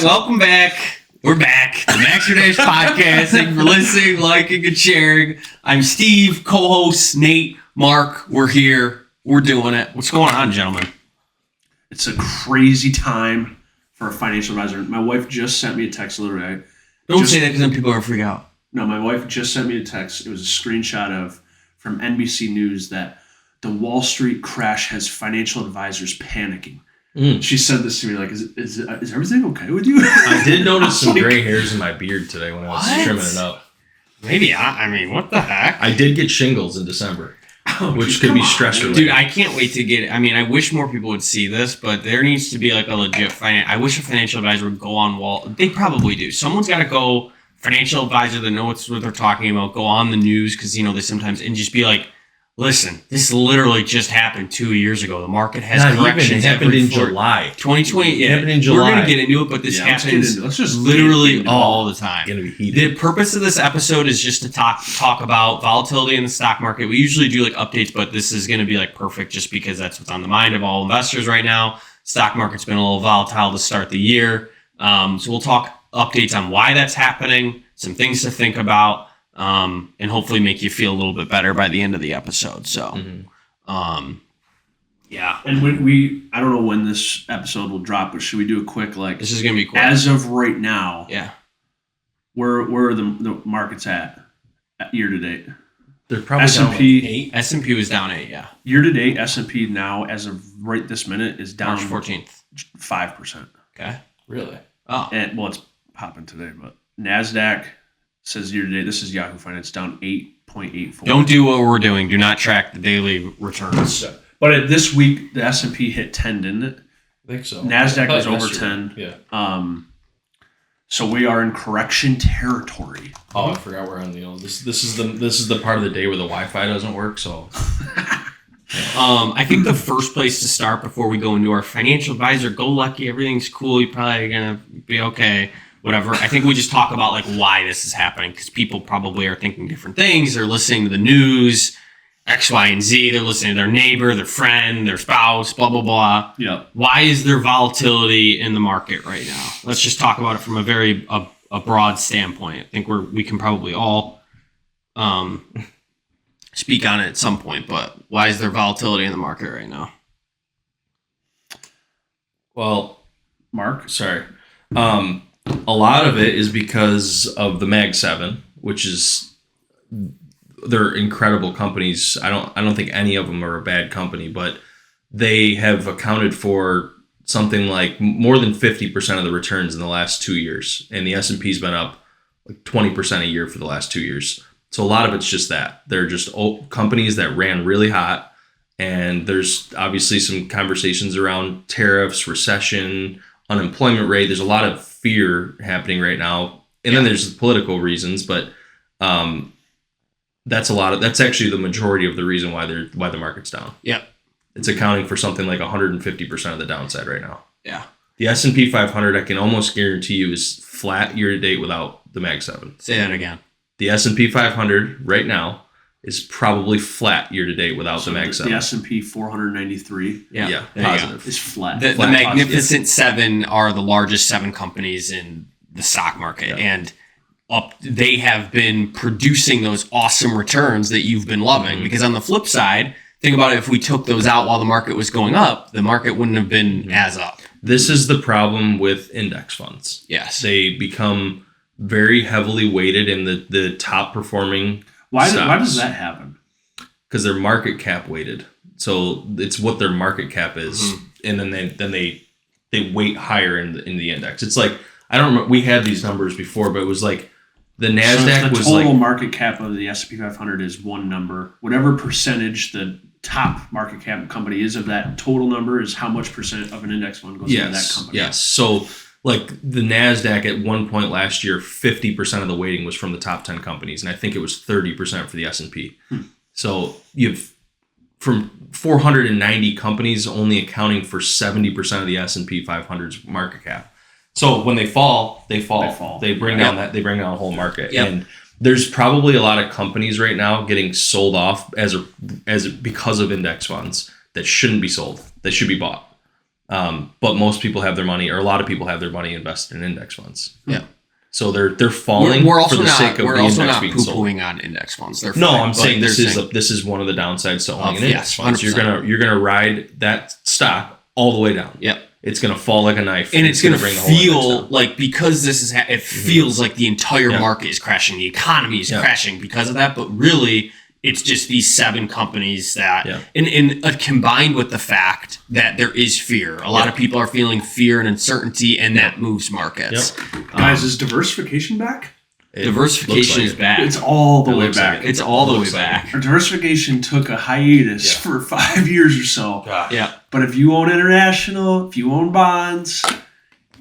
right, welcome back. We're back. The Max Dash Podcast. Thank you for listening, liking, and sharing. I'm Steve, co-host Nate, Mark. We're here. We're doing it. What's going on, gentlemen? It's a crazy time for a financial advisor. My wife just sent me a text literally. Don't say that because then people are going to freak out. No, my wife just sent me a text. It was a screenshot from NBC News that the Wall Street crash has financial advisors panicking. She said this to me like, is everything okay with you? I did notice some gray hairs in my beard today when I was trimming it up. Maybe, I mean, what the heck? I did get shingles in December, which could be stress related. Dude, I can't wait to get it. I mean, I wish more people would see this, but there needs to be like a legit I wish a financial advisor would go on wall. They probably do. Someone's got to go, financial advisor that knows what they're talking about, go on the news because, you know, they sometimes, and just be like, listen, this literally just happened 2 years ago. The market has corrections. It happened in July. 2020. Yeah, it happened in July. We're going to get into it, but this happens literally all the time. Gonna be heated. The purpose of this episode is just to talk about volatility in the stock market. We usually do like updates, but this is going to be like perfect just because that's what's on the mind of all investors right now. Stock market's been a little volatile to start the year. So we'll talk updates on why that's happening, some things to think about, and hopefully make you feel a little bit better by the end of the episode. So, yeah. And I don't know when this episode will drop, but should we do a quick, like, this is going to be quick. As of right now, yeah. Where are the markets at year to date? They're probably S&P, down 8. S&P was down 8, yeah. Year to date, S&P now, as of right this minute, is down March 14th. 5%. Okay. Really? Oh. And, well, it's popping today, but NASDAQ says year to date, this is Yahoo Finance, down 8.84. Don't do what we're doing. Do not track the daily returns. But this week, the S&P hit 10, didn't it? I think so. NASDAQ was over 10. Yeah. So we are in correction territory. Oh, I forgot we're on this is the part of the day where the Wi-Fi doesn't work, so I think the first place to start before we go into our financial advisor, go lucky, everything's cool, you're probably gonna be okay, whatever. I think we just talk about like why this is happening, because people probably are thinking different things. They're listening to the news, X, Y, and Z. They're listening to their neighbor, their friend, their spouse, blah, blah, blah. Yeah. Why is there volatility in the market right now? Let's just talk about it from a very a broad standpoint. I think we can probably all speak on it at some point, but why is there volatility in the market right now? Well, Mark? Sorry. A lot of it is because of the Mag 7, which is they're incredible companies. I don't think any of them are a bad company, but they have accounted for something like more than 50% of the returns in the last 2 years, and the S&P's been up like 20% a year for the last 2 years. So a lot of it's just that they're just companies that ran really hot, and there's obviously some conversations around tariffs, recession, unemployment rate. There's a lot of fear happening right now, and then there's political reasons, but that's actually the majority of the reason why the market's down. Yeah. It's accounting for something like 150% of the downside right now. Yeah. The S&P 500, I can almost guarantee you, is flat year to date without the Mag 7. Say that again. The S&P 500 right now is probably flat year to date without the Mag 7. The S&P 493 positive. is flat. The Magnificent Seven are the largest 7 companies in the stock market, and they have been producing those awesome returns that you've been loving. Because on the flip side, think about it, if we took those out while the market was going up, the market wouldn't have been as up. This is the problem with index funds. Yes. They become very heavily weighted in the top performing Why stocks. does that happen? Because they're market cap weighted. So it's what their market cap is. And then they weight higher in the index. It's like, I don't remember, we had these numbers before, but it was like the NASDAQ was like... The total market cap of the S&P 500 is one number. Whatever percentage the top market cap company is of that total number is how much percent of an index fund goes into that company. Yes. So like the NASDAQ at one point last year, 50% of the weighting was from the top 10 companies. And I think it was 30% for the S&P. So you've from 490 companies only accounting for 70% of the S&P 500's market cap. So when they fall, they bring down the whole market. Yep. And there's probably a lot of companies right now getting sold off because of index funds that shouldn't be sold. They should be bought. But most people have their money, or a lot of people have their money invested in index funds. Yeah. So they're falling We're also for the not, sake of we're the also index not being sold. poo-pooing on index funds. They're No, fine, I'm but saying they're this is one of the downsides to owning an yes, index funds. 100%. You're gonna ride that stock all the way down. Yep. It's gonna fall like a knife, and it's going to bring the whole index feel down. like, because this is it feels like the entire Yeah. market is crashing, the economy is Yeah. crashing because of that, but really it's just these 7 companies that Yeah. and combined with the fact that there is fear. A lot of people are feeling fear and uncertainty, and that moves markets. Guys, is diversification back? It Diversification looks is like it. back. It's all the It way looks like back. it. It's all the way looks like back. Our diversification took a hiatus Yeah. for 5 years or so. Yeah. But if you own international, if you own bonds,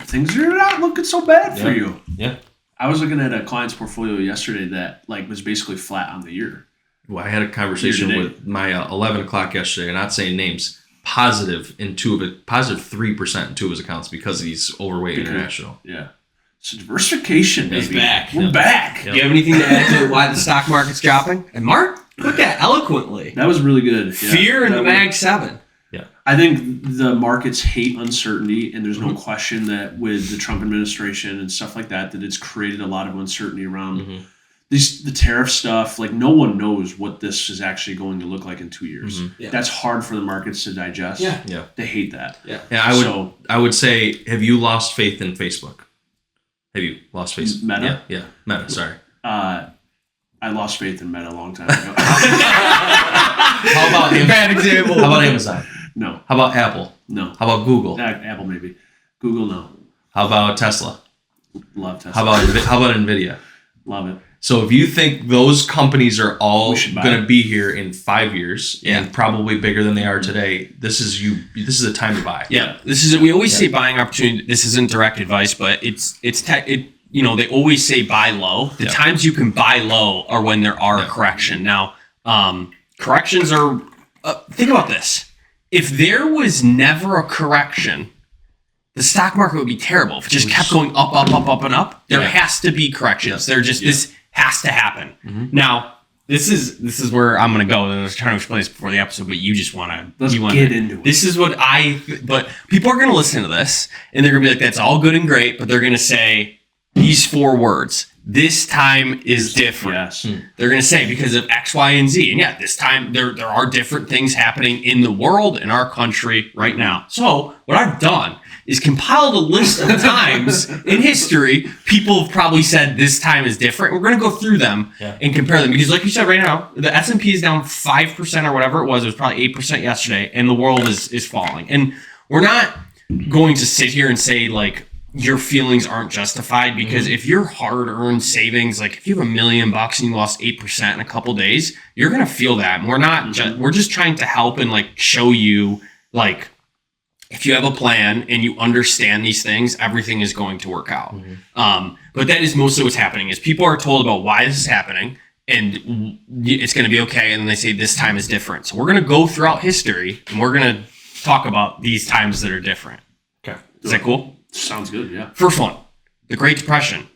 things are not looking so bad for Yeah. you. Yeah. I was looking at a client's portfolio yesterday that was basically flat on the year. Well, I had a conversation Year-to-date. with my 11 o'clock yesterday, not saying names, positive 3% in 2 of his accounts because he's overweight international. Yeah. So diversification It's baby. back. We're Yeah. back. Do you have anything to add to why the stock market's dropping? And Mark put that eloquently. That was really good. Yeah. Fear in the That Mag 7. I think the markets hate uncertainty, and there's no question that with the Trump administration and stuff like that, it's created a lot of uncertainty around the tariff stuff. Like, no one knows what this is actually going to look like in 2 years. Yeah. That's hard for the markets to digest. Yeah. Yeah. They hate that. Yeah. Yeah, I would say, have you lost faith in Facebook? Have you lost faith? Meta? Yeah. Meta, sorry. I lost faith in Meta a long time ago. How about Bad example. How about Amazon? No. How about Apple? No. How about Google? Apple maybe. Google, no. How about Tesla? Love Tesla. How about Nvidia? Love it. So if you think those companies are all We should buy going it. to be here in 5 years Yeah. and probably bigger than they are today, this is a time to buy. Yeah, this is. We always say buying opportunity. This isn't direct advice, but they always say buy low. The Yeah. times you can buy low are when there are a correction. Now, corrections are. Think about this: if there was never a correction, the stock market would be terrible. If it just kept going up, up, up, up, and up, there Yeah. has to be corrections. This has to happen. Now, this is where I'm going to go. I was trying to explain this before the episode, but you just want to. Let's get into it. This is what but people are going to listen to this and they're going to be like, that's all good and great, but they're going to say these 4 words. This time is different. Yes. They're going to say because of X, Y, and Z. And yeah, this time there are different things happening in the world, in our country right now. So what I've done is compiled a list of times in history people have probably said this time is different. We're going to go through them and compare them because, like you said right now, the S&P is down 5% or whatever it was. It was probably 8% yesterday, and the world is falling. And we're not going to sit here and say like your feelings aren't justified because if your hard-earned savings, like if you have $1 million and you lost 8% in a couple days, you're going to feel that. And we're not. We're just trying to help and like show you like. If you have a plan and you understand these things, everything is going to work out. But that is mostly what's happening is people are told about why this is happening and it's going to be okay. And then they say this time is different. So we're going to go throughout history and we're going to talk about these times that are different. Okay. Is that cool? Sounds good, yeah. First one, the Great Depression.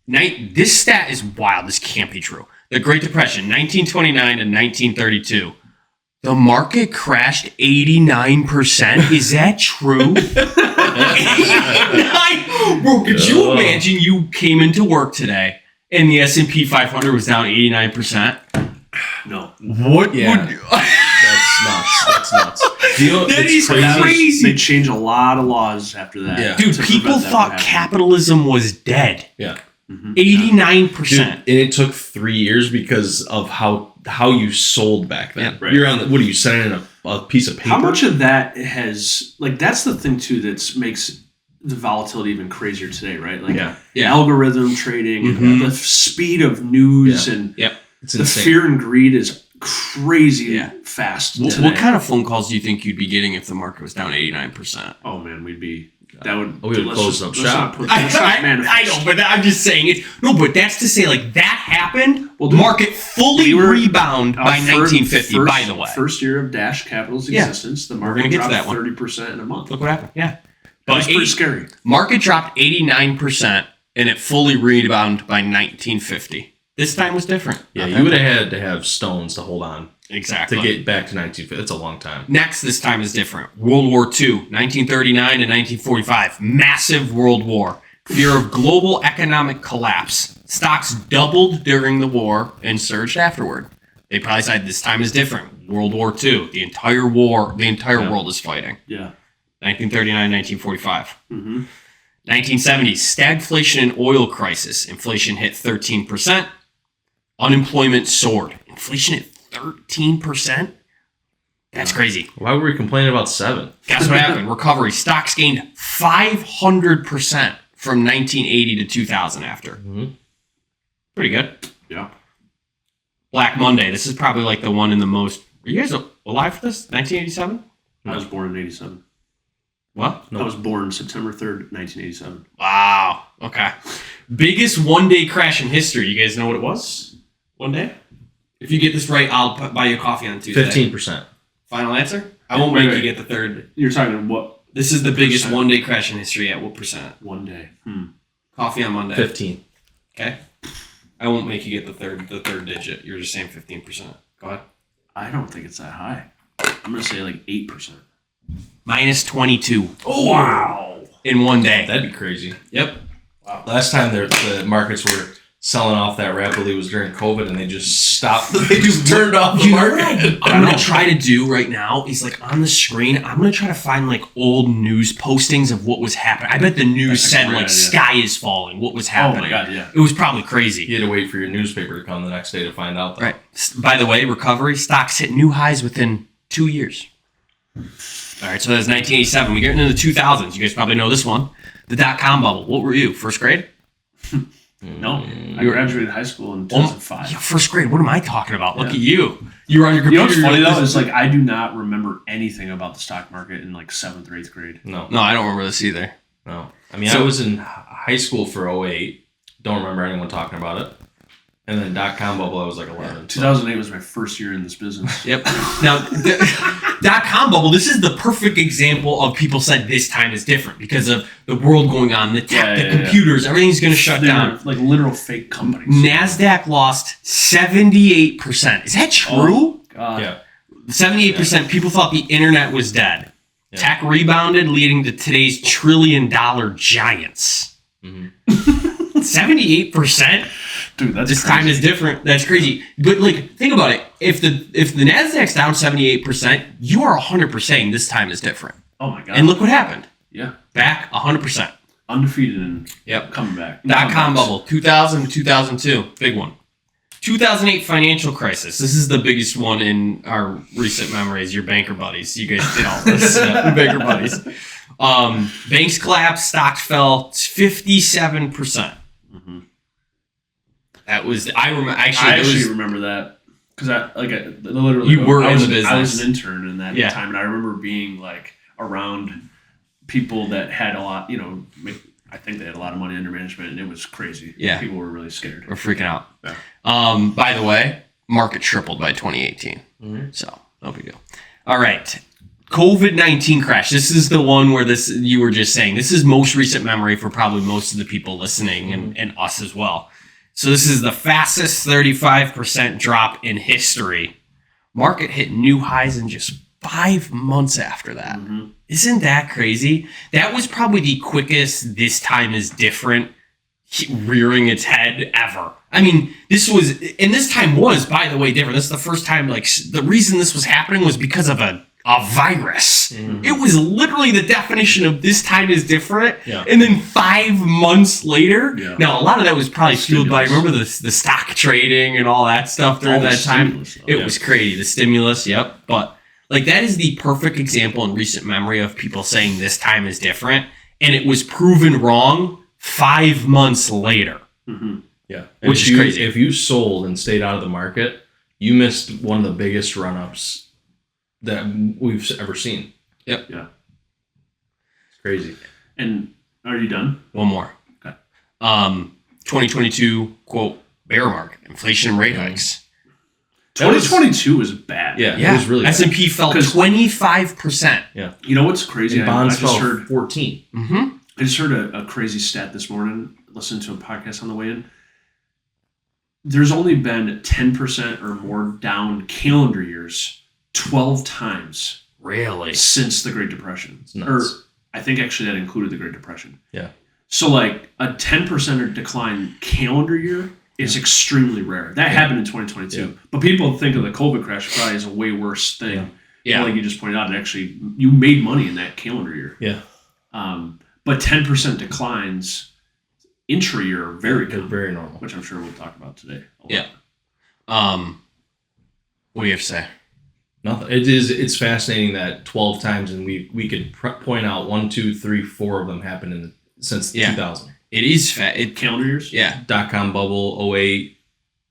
This stat is wild. This can't be true. The Great Depression, 1929 to 1932. The market crashed 89%. Is that true? 89? Bro, could you imagine you came into work today and the S&P 500 was down 89%? No. What? Yeah. Would, That's nuts. That's nuts. that is crazy. They changed a lot of laws after that. Yeah. Dude, to people prevent that thought from happening. capitalism was dead. Yeah. 89%. Dude, and it took 3 years because of how you sold back then. Yeah, right. You're on what are you sending in a piece of paper? How much of that has that's the thing too that makes the volatility even crazier today, right? Like algorithm trading, the speed of news and It's the insane. fear and greed is crazy fast today. What kind of phone calls do you think you'd be getting if the market was down 89%? Oh man, that would have closed up shop. I know, but I'm just saying it. No, but that's to say, like that happened. Well, dude, market fully rebound by 1950. By the way, first year of Dash Capital's existence, the market gonna get to dropped that one. 30% in a month. look what happened. Yeah, That's pretty scary. Market dropped 89%, and it fully rebounded by 1950. This time was different. Yeah, you would have had to have stones to hold on. Exactly. to get back to 1950. That's a long time. Next, this time is different. World War II, 1939 to 1945. Massive world war. Fear of global economic collapse. Stocks doubled during the war and surged afterward. They probably said this time is different. World War II, the entire world is fighting. Yeah. 1939, 1945. Mm-hmm. 1970s, stagflation and oil crisis. Inflation hit 13%. Unemployment soared. Inflation hit 13%? That's crazy. Why were we complaining about 7? Guess what happened? Recovery. Stocks gained 500% from 1980 to 2000 after. Mm-hmm. Pretty good. Yeah. Black Monday. This is probably like the one in the most... Are you guys alive for this? 1987? I was born in 87. What? No. I was born September 3rd, 1987. Wow. Okay. Biggest one-day crash in history. You guys know what it was? One day? If you get this right, I'll buy you a coffee on Tuesday. 15%. Final answer? I won't make you get the third. You're talking what? This is the biggest one-day crash in history at what percent? One day. Coffee on Monday. 15. Okay. I won't make you get the third digit. You're just saying 15%. Go ahead. I don't think it's that high. I'm going to say like 8%. Minus 22. Oh, wow. In one day. That'd be crazy. Yep. Wow. Last time the markets were selling off that rapidly was during COVID, and they just stopped. They just turned off the market. I'm going to try to do right now is like on the screen, I'm going to try to find like old news postings of what was happening. I bet the news said like sky is falling. What was happening? Oh my God, yeah. It was probably crazy. You had to wait for your newspaper to come the next day to find out. Though. Right. By the way, recovery stocks hit new highs within 2 years. All right, so that's 1987. We get into the 2000s. You guys probably know this one. The dot-com bubble. What were you? First grade? No. I graduated high school in 2005. Yeah, first grade. What am I talking about? Look at you. You were on your computer. You know what's funny, though? Is like I do not remember anything about the stock market in like 7th or 8th grade. No, I don't remember this either. No. I mean, I was in high school for 08. Don't remember anyone talking about it. And then dot-com bubble, I was like 11. Yeah, 2008 was my first year in this business. Yep. Now, dot-com bubble, this is the perfect example of people said this time is different because of the world going on, the tech, the computers, everything's going to shut down. Like literal fake companies. NASDAQ lost 78%. Is that true? Oh, God. Yeah. 78%. People thought the internet was dead. Yeah. Tech rebounded, leading to today's trillion-dollar giants. 78%? Dude, that's this crazy. time is different. That's crazy. But like, think about it. If the Nasdaq's down 78%, you are 100% saying this time is different. Oh my God! And look what happened. Yeah, back 100%. Undefeated and yep, coming back. Dot-com bubble, 2000 to 2002, big one. 2008 financial crisis. This is the biggest one in our recent memories. Your banker buddies, you guys did all this. Your banker buddies. Banks collapsed. Stocks fell 57%. That was I actually remember that because I literally you were in the business. I was an intern in that time, and I remember being like around people that had a lot. You know, I think they had a lot of money under management, and it was crazy. Yeah, people were really scared. We're freaking out. Yeah. By the way, market tripled by 2018, so no big deal. All right. COVID-19 crash. This is the one where you were just saying. This is most recent memory for probably most of the people listening and us as well. So this is the fastest 35% drop in history. Market hit new highs in just 5 months after that. Isn't that crazy? That was probably the quickest this time is different rearing its head ever. I mean, this time was, by the way, different. This is the first time, like, the reason this was happening was because of a virus. It was literally the definition of this time is different. Yeah. And then 5 months later, now a lot of that was probably fueled by, remember the stock trading and all that stuff during that time? It was crazy. The stimulus, yep. But like that is the perfect example in recent memory of people saying this time is different. And it was proven wrong 5 months later. Yeah. Which is crazy. If you sold and stayed out of the market, you missed one of the biggest run-ups that we've ever seen. Yep. Yeah. It's crazy. And are you done? One more. Okay. 2022, quote, bear market, inflation and rate hikes. 2022 was bad. Yeah. It was really bad. S&P fell 25%. Yeah. You know what's crazy? And bonds I just fell heard 14. I just heard a crazy stat this morning, listening to a podcast on the way in. there's only been 10% or more down calendar years 12 times Really? since the Great Depression. It's nuts. Or I think actually that included the Great Depression. Yeah. So like a 10% decline calendar year is extremely rare. That happened in 2022. Yeah. But people think of the COVID crash probably as a way worse thing. Yeah. Like you just pointed out, it actually, you made money in that calendar year. Yeah. But 10% declines intra-year are very They're common, very normal. which I'm sure we'll talk about today. Yeah. What do you have to say? Nothing. It's fascinating that 12 times, and we could point out 1, 2, 3, 4 of them happened since 2000. It is Calendar years? Yeah. .com bubble, 08,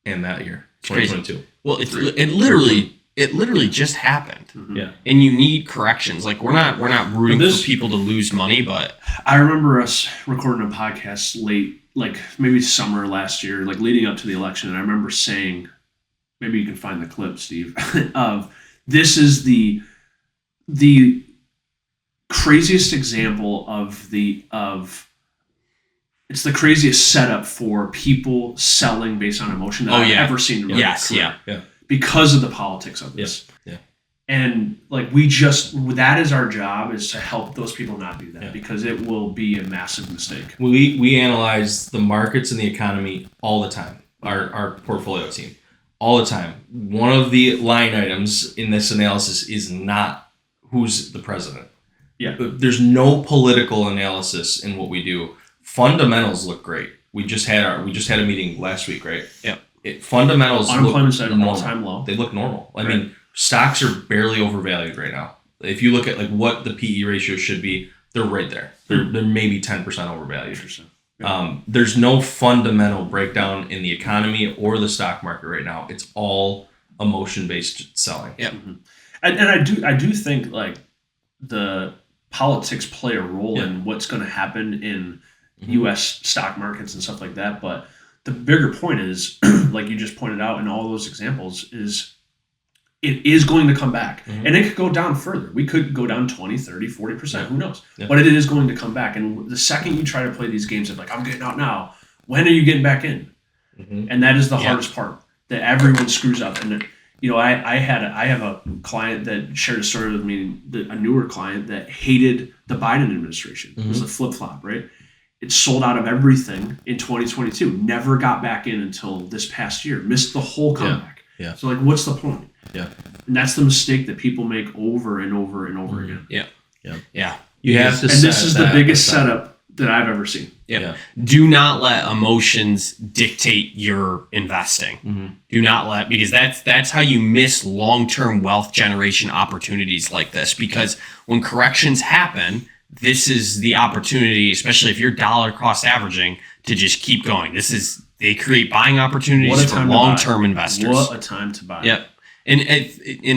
and that year, 2022. Well, it literally just happened. Mm-hmm. Yeah. And you need corrections. Like we're not rooting This- for people to lose money, but I remember us recording a podcast late, like maybe summer last year, like leading up to the election. And I remember saying, maybe you can find the clip, Steve, of this is the craziest example of it's the craziest setup for people selling based on emotion that I've ever seen. In my career. Yeah. Because of the politics of this. Yeah. And like that is our job, is to help those people not do that, because it will be a massive mistake. We analyze the markets and the economy all the time. Our portfolio team, all the time. One of the line items in this analysis is not who's the president. Yeah. There's no political analysis in what we do. Fundamentals look great. We just had a meeting last week, right? Yep. Fundamentals Unemployment's look at an normal. all-time low. They look normal. I Right. mean, stocks are barely overvalued right now. If you look at like what the PE ratio should be, they're right there. They're maybe 10% overvalued. Interesting. Yeah. There's no fundamental breakdown in the economy or the stock market right now. It's all emotion-based selling. Yep. And I do think like the politics play a role in what's going to happen in U.S. stock markets and stuff like that. But the bigger point is, like you just pointed out in all those examples, is it is going to come back. And it could go down further. We could go down 20, 30, 40%. Who knows? Yeah. But it is going to come back. And the second you try to play these games of like, I'm getting out now, when are you getting back in? And that is the hardest part, that everyone screws up. And I have a client that shared a story with me, a newer client that hated the Biden administration. It was a flip-flop, right? It sold out of everything in 2022. Never got back in until this past year. Missed the whole comeback. Yeah. So like, what's the point? Yeah. And that's the mistake that people make over and over and over again. Yeah. You have to. And this is the biggest setup that I've ever seen. Yeah. Do not let emotions dictate your investing. Do not let, because that's how you miss long-term wealth generation opportunities like this. Because when corrections happen, this is the opportunity, especially if you're dollar cost averaging, to just keep going. They create buying opportunities for long-term investors. What a time to buy. Yep. And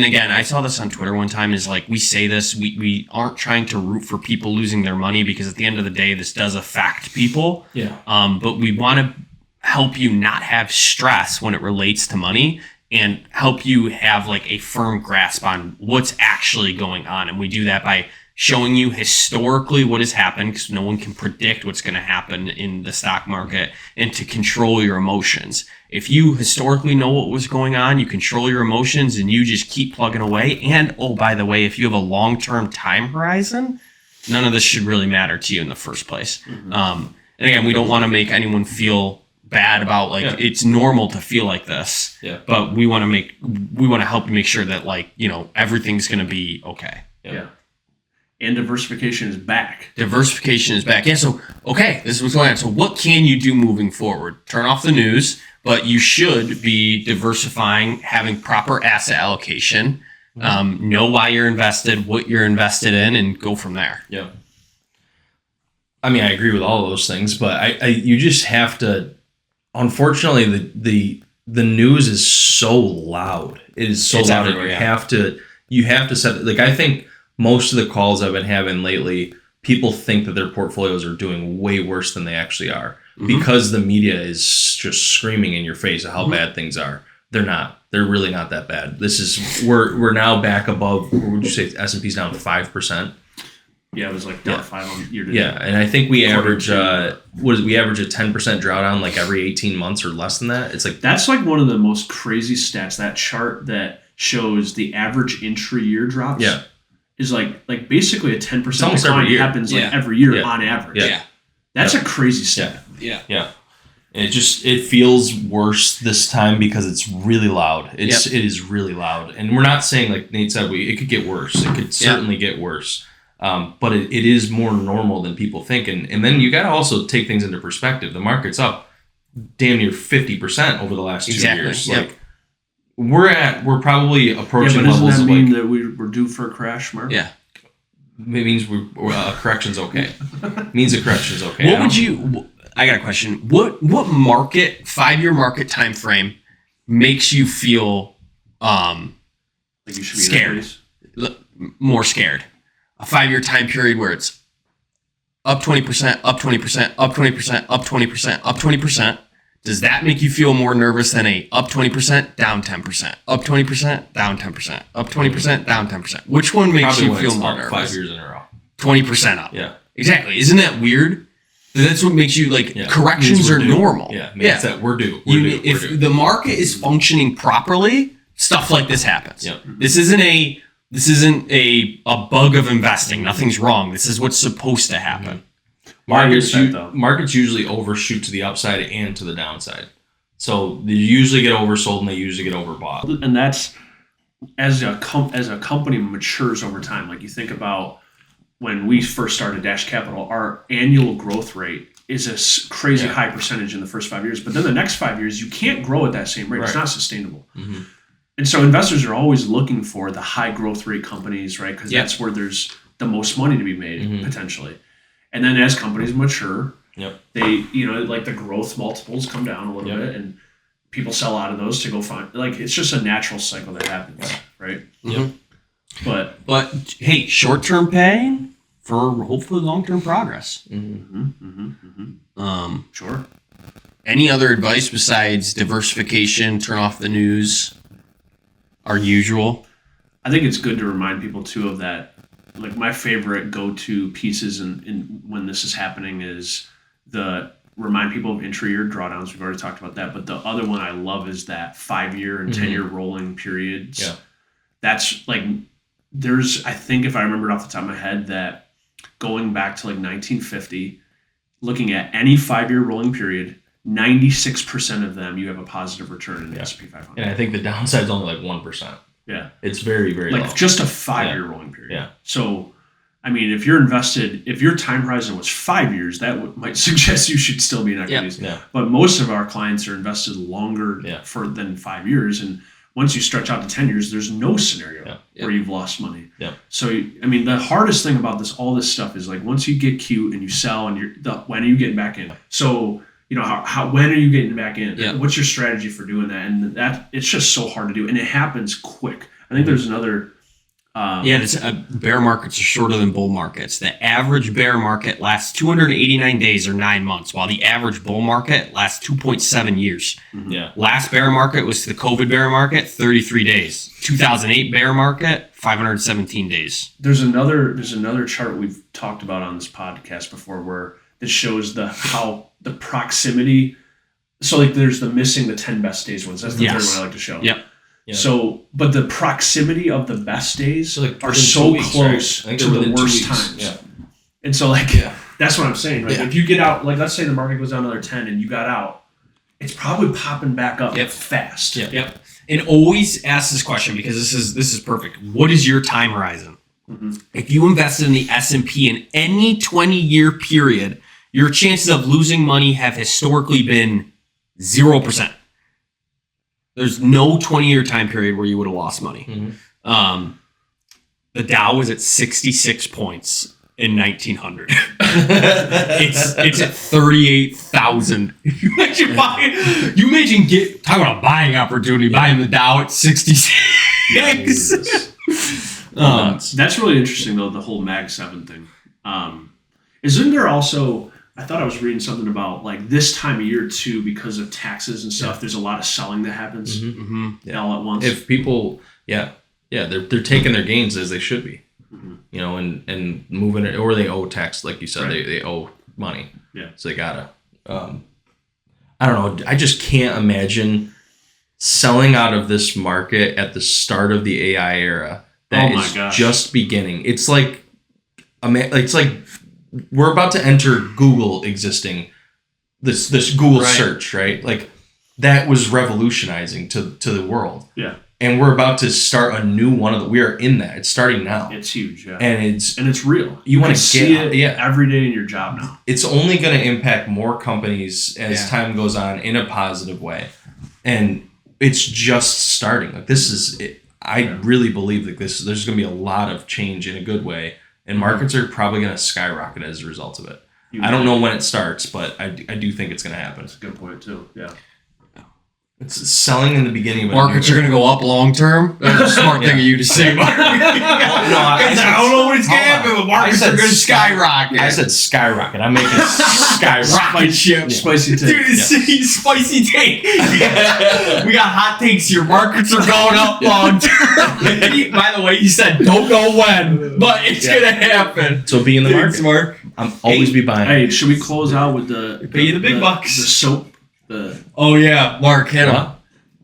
again, I saw this on Twitter one time, is like, we say this, we aren't trying to root for people losing their money, because at the end of the day, this does affect people. Yeah. But we want to help you not have stress when it relates to money, and help you have like a firm grasp on what's actually going on. And we do that by showing you historically what has happened, because no one can predict what's going to happen in the stock market, and to control your emotions. If you historically know what was going on, you control your emotions and you just keep plugging away. And, oh, by the way, if you have a long-term time horizon, none of this should really matter to you in the first place. And again, we don't want to make anyone feel bad about it's normal to feel like this. Yeah. But we want to help you make sure that everything's going to be okay. Yeah. And diversification is back. Diversification is back. Yeah, so, okay, this is what's going on. So what can you do moving forward? Turn off the news, but you should be diversifying, having proper asset allocation, know why you're invested, what you're invested in, and go from there. Yeah. I mean, I agree with all of those things, but you just have to, unfortunately, the news is so loud. It is so loud. Everywhere, You have to set, like, I think most of the calls I've been having lately, people think that their portfolios are doing way worse than they actually are, because the media is just screaming in your face of how bad things are. They're not. They're really not that bad. We're now back above, what would you say, S&P's down 5%? Yeah, it was like down 5 on year to Yeah, and I think we average we average a 10% drawdown like every 18 months or less than that. It's like that's like one of the most crazy stats. That chart that shows the average intra-year drops. Yeah. Is like basically a 10% almost decline every year. happens like every year Yeah. on average. Yeah. That's a crazy stat. Yeah. And it feels worse this time because it's really loud. It is really loud, and we're not saying, like Nate said, it could get worse. It could certainly get worse, but it is more normal than people think. And then you got to also take things into perspective. The market's up damn near 50% over the last 2 years. Yep. Like we're probably approaching but doesn't levels that of mean like, that we're due for a crash, Mark? Yeah. it means a correction's okay. It means a correction's okay. What would you? I got a question. What market 5-year market time frame makes you feel Like you should be scared? More scared. A 5-year time period where it's up 20%, up 20%, up 20%, up 20%, up 20%. Does that make you feel more nervous than a up 20%, down 10%, up 20%, down 10%, up 20%, down 10%? Which one makes Probably you when feel it's more up nervous? 5 years in a row. 20% up. Yeah. Exactly. Isn't that weird? That's what makes you corrections are normal. Yeah. Means that we're due. If the market is functioning properly, stuff like this happens. Yep. This isn't a bug of investing. Nothing's wrong. This is what's supposed to happen. Markets usually overshoot to the upside and to the downside. So they usually get oversold and they usually get overbought. And that's as a company matures over time. Like you think about when we first started Dash Capital, our annual growth rate is a crazy high percentage in the first 5 years. But then the next 5 years, you can't grow at that same rate. Right. It's not sustainable. Mm-hmm. And so investors are always looking for the high growth rate companies, right? Because that's where there's the most money to be made potentially. And then as companies mature, they, like the growth multiples come down a little bit and people sell out of those to go find, like, it's just a natural cycle that happens, right? Mm-hmm. But hey, short-term pain for hopefully long-term progress. Sure. Any other advice besides diversification, turn off the news, our usual? I think it's good to remind people too of that. Like my favorite go-to pieces in when this is happening is the remind people of intra-year drawdowns. We've already talked about that, but the other one I love is that 5-year and 10-year rolling periods. Yeah. That's like I think if I remember it off the top of my head, that going back to like 1950, looking at any 5-year rolling period, 96% of them you have a positive return in the S&P 500. And I think the downside is only like 1%. Yeah. It's very, very low. Like just a 5-year rolling period. Yeah. So, I mean, if you're invested, if your time horizon was 5 years, that might suggest you should still be in equities. Yeah. But most of our clients are invested longer than 5 years. And once you stretch out to 10 years, there's no scenario where you've lost money. Yeah. So, I mean, the hardest thing about all this stuff is like once you get cute and you sell and when are you getting back in? So, when are you getting back in? Yeah. What's your strategy for doing that? And that it's just so hard to do, and it happens quick. I think there's another. Bear markets are shorter than bull markets. The average bear market lasts 289 days or 9 months, while the average bull market lasts 2.7 years. Mm-hmm. Yeah. Last bear market was the COVID bear market, 33 days. 2008 bear market, 517 days. There's another chart we've talked about on this podcast before where it shows how the proximity. So like there's the 10 best days ones. That's the third one I like to show. Yep. Yeah. So, but the proximity of the best days are so weeks, close right? to the worst times. Yeah. And so that's what I'm saying. Like if you get out, like let's say the market goes down another 10 and you got out, it's probably popping back up fast. Yep. And always ask this question because this is perfect. What is your time horizon? Mm-hmm. If you invested in the S&P in any 20-year period, your chances of losing money have historically been 0%. There's no 20-year time period where you would have lost money. Mm-hmm. The Dow was at 66 points in 1900. it's at 38,000. You imagine talking about a buying opportunity, buying the Dow at 66. That's really interesting though, the whole Mag 7 thing. Isn't there also, I thought I was reading something about like this time of year too, because of taxes and stuff, there's a lot of selling that happens all at once. If people, they're taking their gains as they should be. Mm-hmm. and moving it, or they owe tax, like you said, Right. they owe money. Yeah. So they gotta. I don't know. I just can't imagine selling out of this market at the start of the AI era that Oh my is gosh. just beginning. It's like we're about to enter Google existing. This Google Right. search, right? Like that was revolutionizing to the world. Yeah. And we're about to start a new one we are in that. It's starting now. It's huge. Yeah. And it's real. You wanna can see get- it yeah. every day in your job now. it's only going to impact more companies as Yeah. time goes on in a positive way. And it's just starting. Like this is it. I really believe that there's going to be a lot of change in a good way, and markets are probably going to skyrocket as a result of it. I don't know when it starts, but I do think it's going to happen. That's a good point too. Yeah. It's selling in the beginning of a Markets new are going to go up long term. That's a smart thing of you to say, Mark. I don't know what's going to happen, but markets are going to skyrocket. I said skyrocket. I'm making skyrocket. rocket ship. Spicy take. Dude, it's spicy take. We got hot takes here. Markets are going up long term. By the way, you said don't know when, but it's going to happen. So be in the market. Smart. I'm always be buying. Hey, should we close out with the Pay you the big bucks. The soap. Oh, yeah. Mark, hit him. What?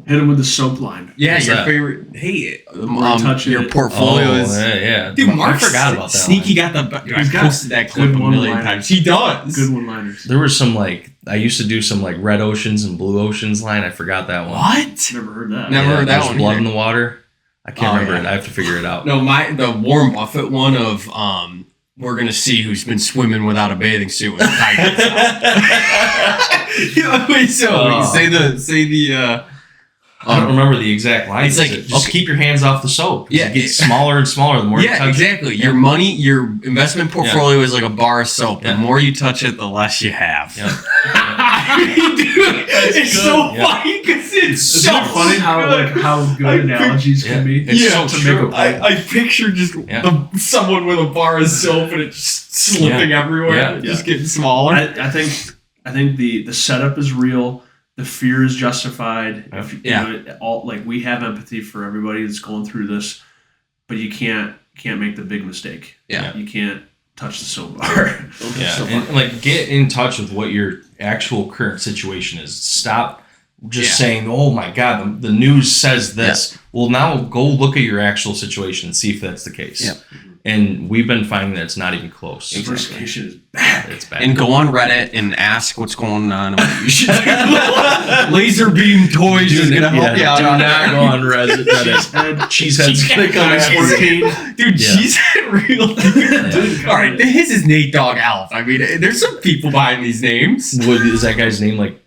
Hit him with the soap line. Yeah, What's your that? favorite. Hey, touch your it. portfolio is. yeah. Dude, I Mark forgot about that. Sneaky one. got the. Dude, I He's got posted that clip a good million one-liners. times. He does. Good one-liners. There was some I used to do some red oceans and blue oceans line. I forgot that one. What? Never heard that. Never heard that there's one blood either. in the water. I can't Oh, remember yeah. it. I have to figure it out. No, the Warren Buffett one of we're gonna see who's been swimming without a bathing suit when the tide gets out. Wait, so say the. I don't remember the exact line. It's like, just okay. keep your hands off the soap. Yeah, It gets smaller and smaller the more you Yeah, touch exactly. it. Your money, your investment portfolio is like a bar of soap. The Yeah. more you touch it, the less you have. Yeah. I mean, dude, it's good. so Yeah. funny because it's Isn't so it funny how good analogies can be? It's Yeah, so to make true. a point. I picture just someone with a bar of soap and it's just slipping everywhere, Yeah. and just getting smaller. I think the setup is real. The fear is justified. If, you know, we have empathy for everybody that's going through this, but you can't make the big mistake. Yeah. You can't touch the soap bar. Yeah, and get in touch with what your actual current situation is. Stop just saying, "Oh my God, the news says this." Yeah. Well, now go look at your actual situation and see if that's the case. Yeah. And we've been finding that it's not even close. Diversification is bad. It's bad. And go on Reddit and ask what's going on. And what you should do. Laser beam toys is gonna help you out. Do not go on Reddit. Cheesehead's gonna come after you. Dude, Cheesehead real dude. All right, his is Nate Dogg Alf. I mean, there's some people behind these names. What, is that guy's name like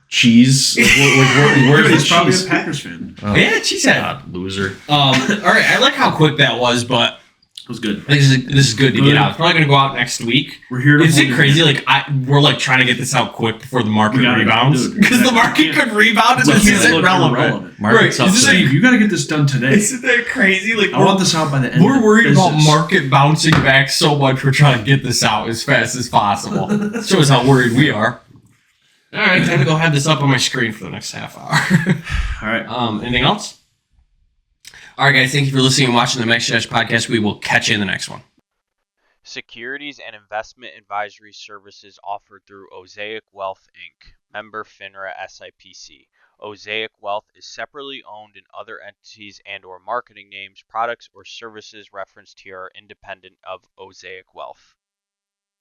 Cheese? Where's He's the probably cheese? a Packers fan. Oh, Yeah, Cheesehead. God, loser. All right, I like how quick that was, but It was good. this is good to get out. It's probably gonna go out next week. We're here to Is hold it you. crazy? Like we're like trying to get this out quick before the market We gotta rebounds do it. because the market could rebound and Look, this it isn't look relevant. irrelevant. Market's Right, up isn't today. Steve, you got to get this done today. Isn't that crazy? Like I want this out by the end. we're of the worried about business. market bouncing back so much. We're trying to get this out as fast as possible. Shows how worried we are. All right, time to go have this up on my screen for the next half hour. All right. Anything else? All right, guys. Thank you for listening and watching the Max Dash podcast. We will catch you in the next one. Securities and investment advisory services offered through Osaic Wealth Inc., member FINRA SIPC. Osaic Wealth is separately owned, and other entities and/or marketing names, products, or services referenced here are independent of Osaic Wealth.